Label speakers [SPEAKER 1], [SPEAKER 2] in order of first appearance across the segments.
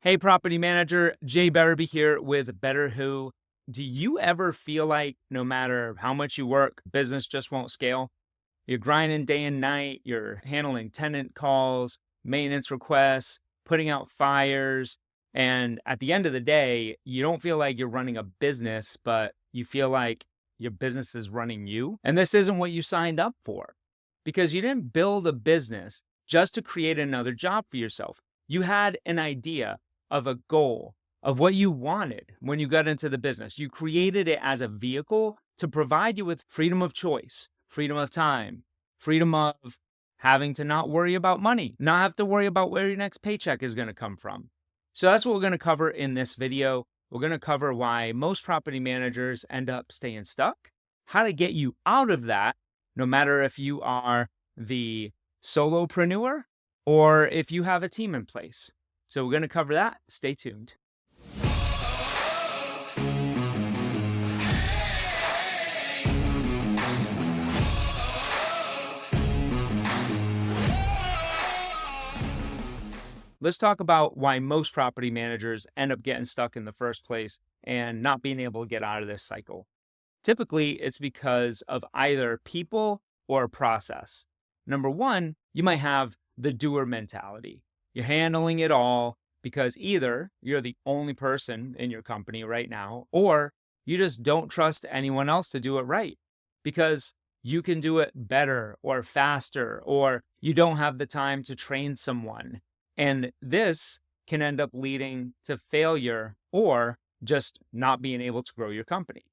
[SPEAKER 1] Hey, property manager, Jay Berube here with BetterWho. Do you ever feel like no matter how much you work, business just won't scale? You're grinding day and night, you're handling tenant calls, maintenance requests, putting out fires, and at the end of the day, you don't feel like you're running a business, but you feel like your business is running you. And this isn't what you signed up for because you didn't build a business just to create another job for yourself. You had an idea of a goal of what you wanted when you got into the business. You created it as a vehicle to provide you with freedom of choice, freedom of time, freedom of having to not worry about money, not have to worry about where your next paycheck is going to come from. So that's what we're going to cover in this video. We're going to cover why most property managers end up staying stuck, how to get you out of that, no matter if you are the solopreneur or if you have a team in place. So we're going to cover that. Stay tuned. Let's talk about why most property managers end up getting stuck in the first place and not being able to get out of this cycle. Typically, it's because of either people or process. Number one, you might have the doer mentality. You're handling it all because either you're the only person in your company right now, or you just don't trust anyone else to do it right because you can do it better or faster, or you don't have the time to train someone. And this can end up leading to failure or just not being able to grow your company.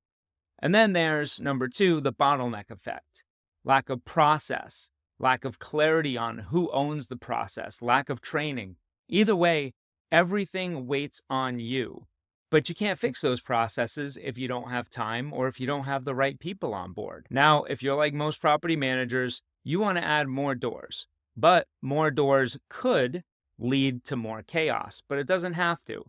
[SPEAKER 1] And then there's number two, the bottleneck effect. Lack of process, lack of clarity on who owns the process, lack of training. Either way, everything waits on you. But you can't fix those processes if you don't have time or if you don't have the right people on board. Now, if you're like most property managers, you want to add more doors, but more doors could lead to more chaos, but it doesn't have to.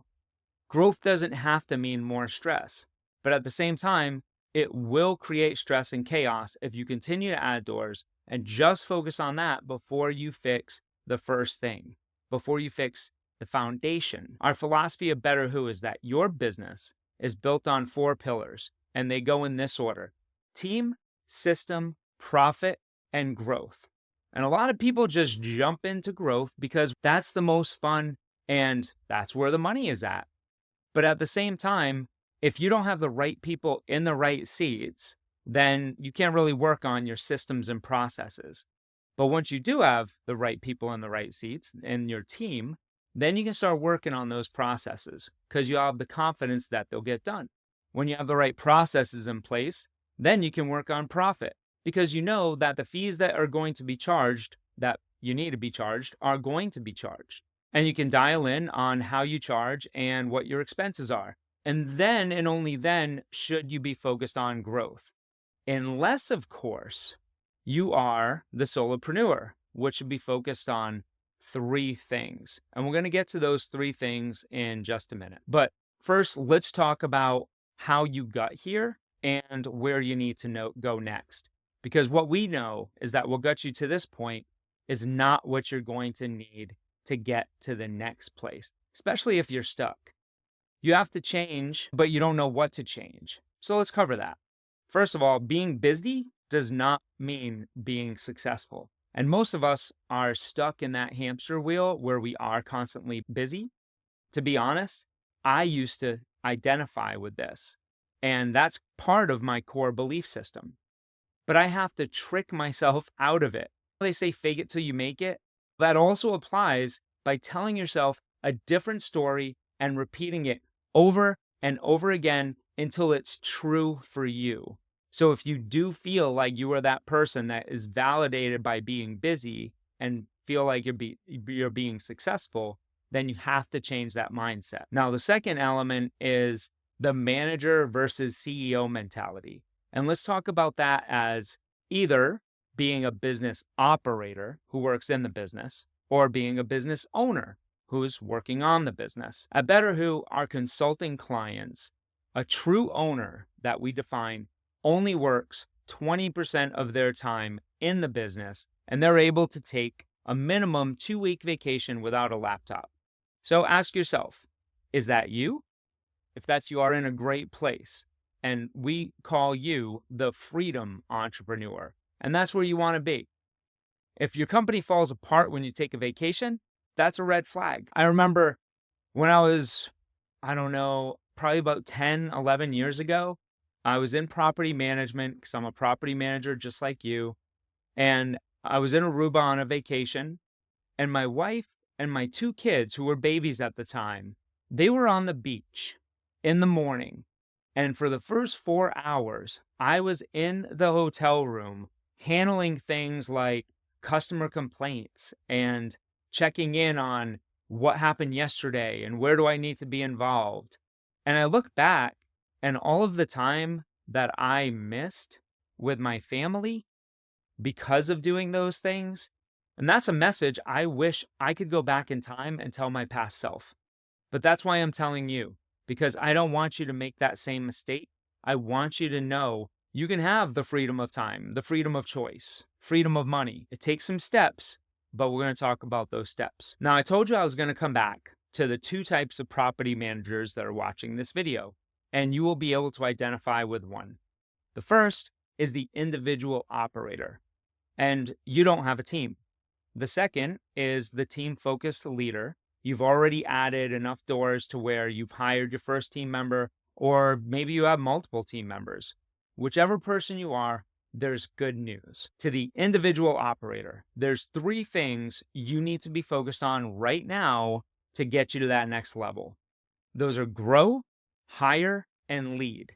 [SPEAKER 1] Growth doesn't have to mean more stress, but at the same time, it will create stress and chaos if you continue to add doors and just focus on that before you fix the first thing, before you fix the foundation. Our philosophy of BetterWho is that your business is built on 4 pillars, and they go in this order: team, system, profit, and growth. And a lot of people just jump into growth because that's the most fun and that's where the money is at. But at the same time, if you don't have the right people in the right seats, then you can't really work on your systems and processes. But once you do have the right people in the right seats in your team, then you can start working on those processes because you have the confidence that they'll get done. When you have the right processes in place, then you can work on profit because you know that the fees that are going to be charged, that you need to be charged, are going to be charged. And you can dial in on how you charge and what your expenses are. And then and only then should you be focused on growth. Unless, of course, you are the solopreneur, which should be focused on 3 things. And we're going to get to those 3 things in just a minute. But first, let's talk about how you got here and where you need to go next. Because what we know is that what got you to this point is not what you're going to need to get to the next place, especially if you're stuck. You have to change, but you don't know what to change. So let's cover that. First of all, being busy does not mean being successful. And most of us are stuck in that hamster wheel where we are constantly busy. To be honest, I used to identify with this, and that's part of my core belief system. But I have to trick myself out of it. They say fake it till you make it. That also applies by telling yourself a different story and repeating it over and over again until it's true for you. So if you do feel like you are that person that is validated by being busy and feel like you're being successful, then you have to change that mindset. Now, the second element is the manager versus CEO mentality. And let's talk about that as either being a business operator who works in the business or being a business owner who's working on the business. At BetterWho, our consulting clients, a true owner that we define only works 20% of their time in the business, and they're able to take a minimum 2-week vacation without a laptop. So ask yourself, Is that you? If that's you are in a great place. And we call you the freedom entrepreneur. And that's where you want to be. If your company falls apart when you take a vacation, that's a red flag. I remember when I was, I don't know, probably about 10, 11 years ago, I was in property management because I'm a property manager just like you. And I was in Aruba on a vacation, and my wife and my two kids, who were babies at the time, they were on the beach in the morning. And for the first 4 hours, I was in the hotel room handling things like customer complaints and checking in on what happened yesterday and where do I need to be involved. And I look back and all of the time that I missed with my family because of doing those things. And that's a message I wish I could go back in time and tell my past self. But that's why I'm telling you, because I don't want you to make that same mistake. I want you to know you can have the freedom of time, the freedom of choice, freedom of money. It takes some steps, but we're going to talk about those steps. Now, I told you I was going to come back to the two types of property managers that are watching this video, and you will be able to identify with one. The first is the individual operator, and you don't have a team. The second is the team-focused leader. You've already added enough doors to where you've hired your first team member, or maybe you have multiple team members. Whichever person you are, there's good news. To the individual operator, there's 3 things you need to be focused on right now to get you to that next level. Those are grow, hire, and lead.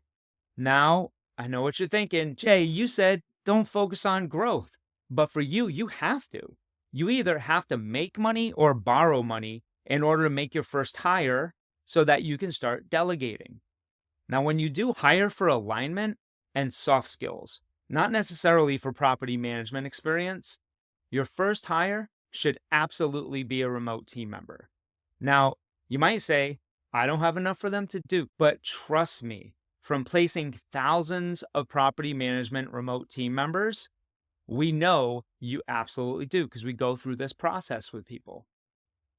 [SPEAKER 1] Now, I know what you're thinking. Jay, you said don't focus on growth. But for you, you have to. You either have to make money or borrow money in order to make your first hire so that you can start delegating. Now, when you do hire for alignment and soft skills, not necessarily for property management experience, your first hire should absolutely be a remote team member. Now, you might say, I don't have enough for them to do, but trust me, from placing thousands of property management remote team members, we know you absolutely do because we go through this process with people.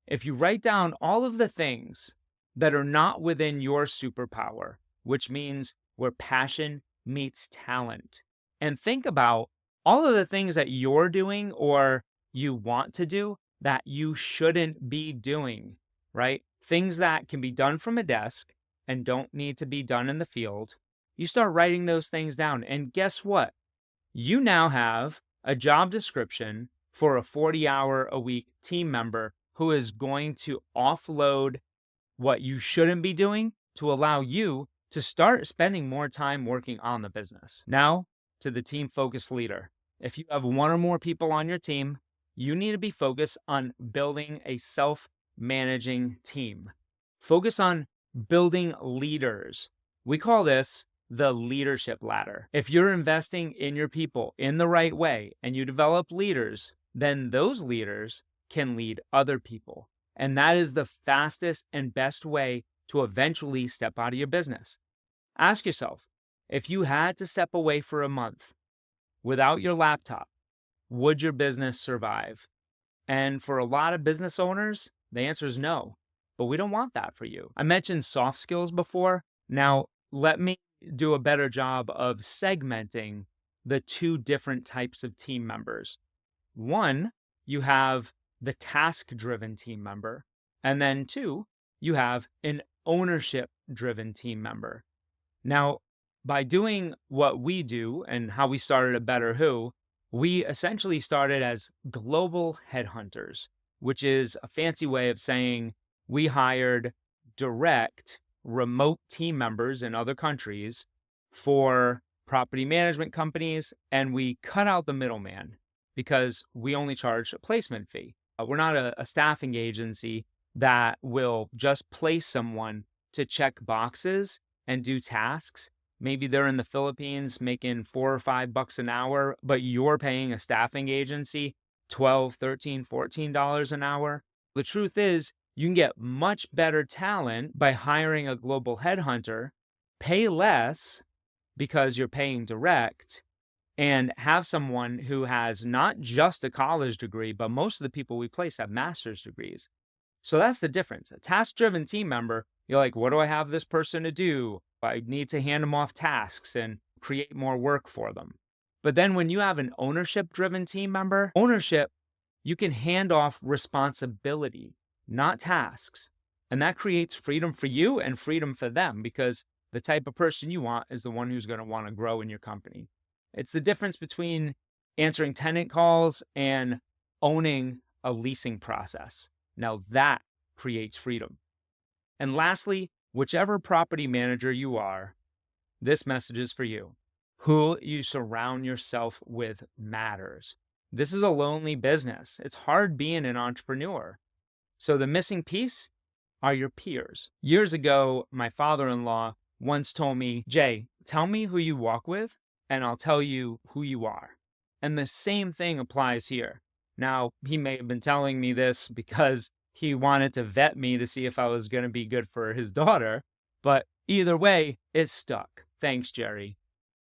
[SPEAKER 1] If you write down all of the things that are not within your superpower, which means where passion meets talent, and think about all of the things that you're doing or you want to do that you shouldn't be doing, right? Things that can be done from a desk and don't need to be done in the field. You start writing those things down, and guess what? You now have a job description for a 40-hour-a-week team member who is going to offload what you shouldn't be doing to allow you to start spending more time working on the business. Now, to the team-focused leader. If you have one or more people on your team, you need to be focused on building a self-managing team. Focus on building leaders. We call this the leadership ladder. If you're investing in your people in the right way and you develop leaders, then those leaders can lead other people. And that is the fastest and best way to eventually step out of your business. Ask yourself, if you had to step away for a month without your laptop, would your business survive? And for a lot of business owners, the answer is no. But we don't want that for you. I mentioned soft skills before. Now, let me do a better job of segmenting the 2 different types of team members. One, you have the task-driven team member. And then 2, you have an ownership-driven team member. Now, by doing what we do and how we started at BetterWho, we essentially started as global headhunters, which is a fancy way of saying we hired direct remote team members in other countries for property management companies, and we cut out the middleman because we only charge a placement fee. We're not a staffing agency that will just place someone to check boxes and do tasks. Maybe they're in the Philippines making $4 or $5 an hour, but you're paying a staffing agency $12, $13, $14 an hour. The truth is, you can get much better talent by hiring a global headhunter, pay less because you're paying direct, and have someone who has not just a college degree, but most of the people we place have master's degrees. So that's the difference. A task-driven team member, you're like, what do I have this person to do? I need to hand them off tasks and create more work for them. But then when you have an ownership-driven team member, ownership, you can hand off responsibility, not tasks. And that creates freedom for you and freedom for them, because the type of person you want is the one who's going to want to grow in your company. It's the difference between answering tenant calls and owning a leasing process. Now that creates freedom. And lastly, whichever property manager you are, this message is for you. Who you surround yourself with matters. This is a lonely business. It's hard being an entrepreneur. So the missing piece are your peers. Years ago, my father-in-law once told me, Jay, tell me who you walk with, and I'll tell you who you are. And the same thing applies here. Now, he may have been telling me this because he wanted to vet me to see if I was going to be good for his daughter, but either way, it stuck. Thanks, Jerry.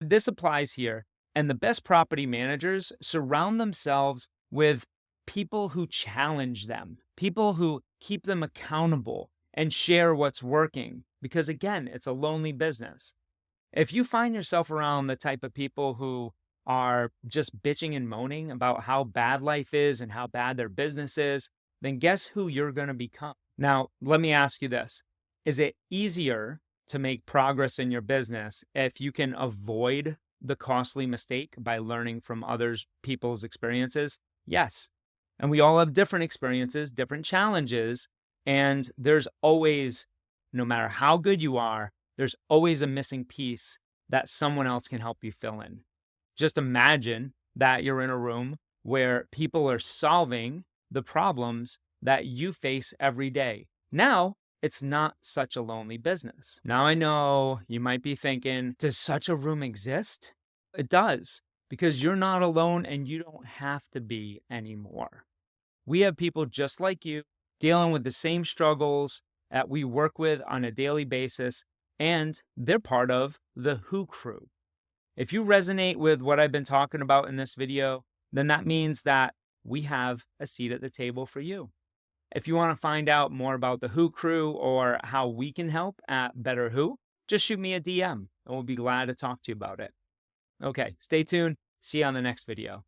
[SPEAKER 1] This applies here, and the best property managers surround themselves with people who challenge them, people who keep them accountable and share what's working, because again, it's a lonely business. If you find yourself around the type of people who are just bitching and moaning about how bad life is and how bad their business is, then guess who you're going to become? Now, let me ask you this. Is it easier to make progress in your business if you can avoid the costly mistake by learning from others people's experiences? Yes. And we all have different experiences, different challenges, and there's always, no matter how good you are, there's always a missing piece that someone else can help you fill in. Just imagine that you're in a room where people are solving the problems that you face every day. Now, it's not such a lonely business. Now I know you might be thinking, does such a room exist? It does, because you're not alone and you don't have to be anymore. We have people just like you dealing with the same struggles that we work with on a daily basis, and they're part of the Who crew. If you resonate with what I've been talking about in this video, then that means that we have a seat at the table for you. If you want to find out more about the Who crew or how we can help at BetterWho, just shoot me a DM and we'll be glad to talk to you about it. Okay, stay tuned. See you on the next video.